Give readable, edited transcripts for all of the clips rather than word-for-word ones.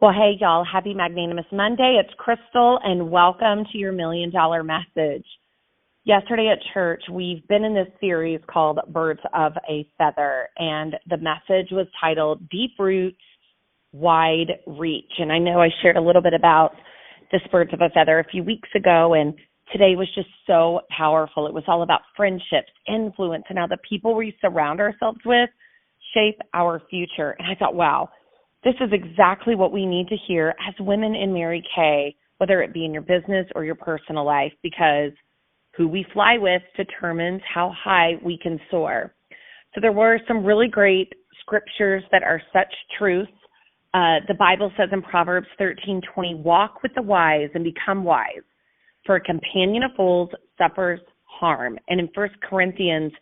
Well, hey, y'all. Happy Magnanimous Monday. It's Krystal, and welcome to your $1 Million Message. Yesterday at church, we've been in this series called Birds of a Feather, and the message was titled Deep Roots, Wide Reach. And I know I shared a little bit about this Birds of a Feather a few weeks ago, and today was just so powerful. It was all about friendships, influence, and how the people we surround ourselves with shape our future. And I thought, wow, this is exactly what we need to hear as women in Mary Kay, whether it be in your business or your personal life, because who we fly with determines how high we can soar. So there were some really great scriptures that are such truth. The Bible says in Proverbs 13:20, walk with the wise and become wise, for a companion of fools suffers harm. And in 1 Corinthians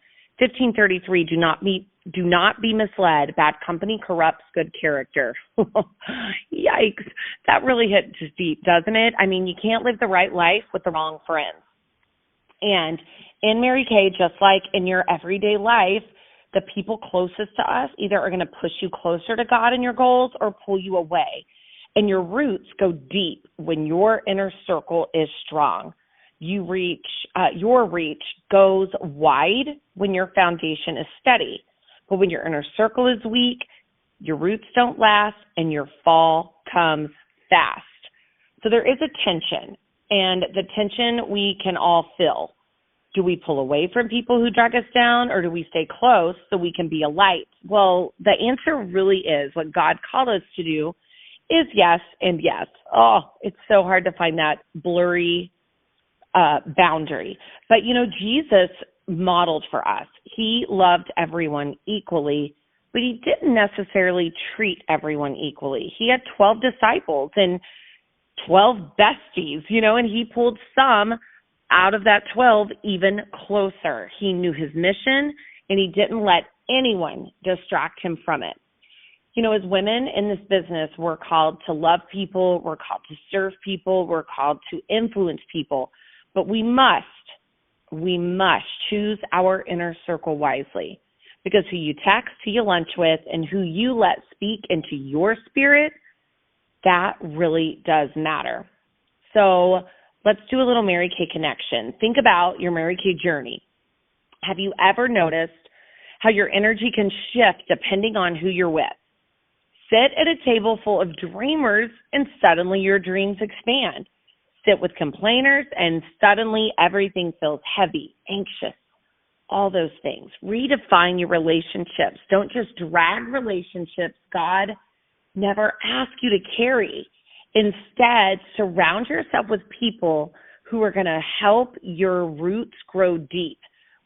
15:33, do not be misled. Bad company corrupts good character. Yikes. That really hits deep, doesn't it? I mean, you can't live the right life with the wrong friends. And in Mary Kay, just like in your everyday life, the people closest to us either are going to push you closer to God and your goals or pull you away. And your roots go deep when your inner circle is strong. Your reach goes wide when your foundation is steady. But when your inner circle is weak, your roots don't last and your fall comes fast. So there is a tension, and the tension we can all feel. Do we pull away from people who drag us down, or do we stay close so we can be a light? Well, the answer really is what God called us to do is yes and yes. Oh, it's so hard to find that blurry boundary. But, Jesus modeled for us. He loved everyone equally, but he didn't necessarily treat everyone equally. He had 12 disciples and 12 besties, and he pulled some out of that 12 even closer. He knew his mission, and he didn't let anyone distract him from it. As women in this business, we're called to love people, we're called to serve people, we're called to influence people, but we must choose our inner circle wisely, because who you text, who you lunch with, and who you let speak into your spirit, that really does matter. So let's do a little Mary Kay connection. Think about your Mary Kay journey. Have you ever noticed how your energy can shift depending on who you're with? Sit at a table full of dreamers and suddenly your dreams expand. Sit with complainers and suddenly everything feels heavy, anxious, all those things. Redefine your relationships. Don't just drag relationships God never asked you to carry. Instead, surround yourself with people who are going to help your roots grow deep.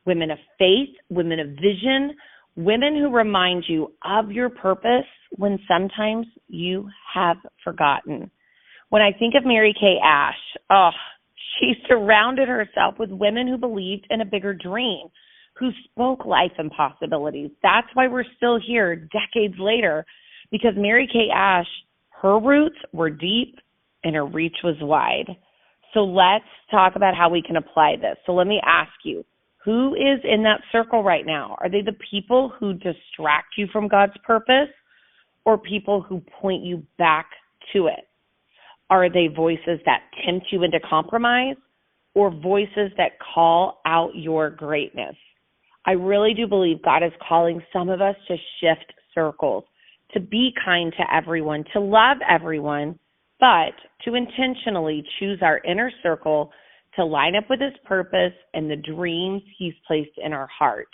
Women of faith, women of vision, women who remind you of your purpose when sometimes you have forgotten. When I think of Mary Kay Ash, she surrounded herself with women who believed in a bigger dream, who spoke life and possibilities. That's why we're still here decades later, because Mary Kay Ash, her roots were deep and her reach was wide. So let's talk about how we can apply this. So let me ask you, who is in that circle right now? Are they the people who distract you from God's purpose, or people who point you back to it? Are they voices that tempt you into compromise, or voices that call out your greatness? I really do believe God is calling some of us to shift circles, to be kind to everyone, to love everyone, but to intentionally choose our inner circle to line up with his purpose and the dreams he's placed in our heart.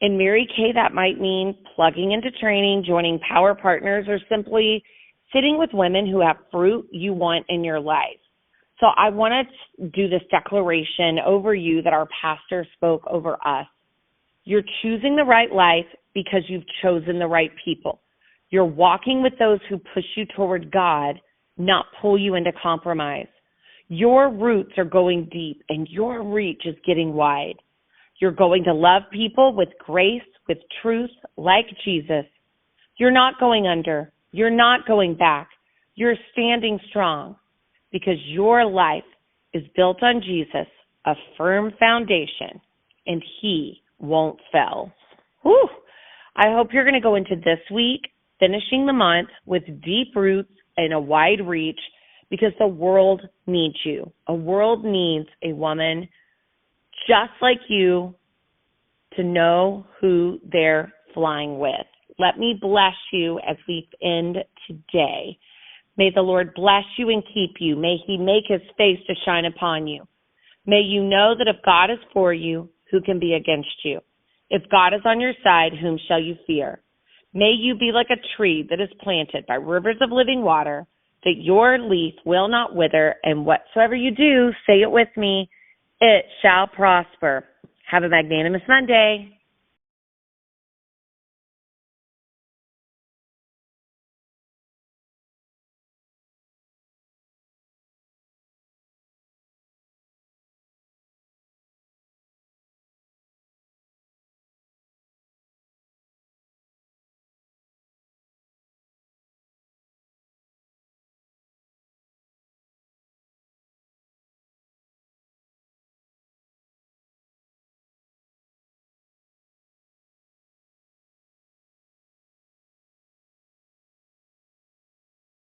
In Mary Kay, that might mean plugging into training, joining power partners, or simply sitting with women who have fruit you want in your life. So I want to do this declaration over you that our pastor spoke over us. You're choosing the right life because you've chosen the right people. You're walking with those who push you toward God, not pull you into compromise. Your roots are going deep and your reach is getting wide. You're going to love people with grace, with truth, like Jesus. You're not going under. You're not going back. You're standing strong because your life is built on Jesus, a firm foundation, and he won't fail. Whew. I hope you're going to go into this week, finishing the month with deep roots, and a wide reach because the world needs you. A world needs a woman just like you to know who they're flying with. Let me bless you as we end today. May the Lord bless you and keep you. May he make his face to shine upon you. May you know that if God is for you, who can be against you? If God is on your side, whom shall you fear? May you be like a tree that is planted by rivers of living water, that your leaf will not wither, and whatsoever you do, say it with me, it shall prosper. Have a magnanimous Monday.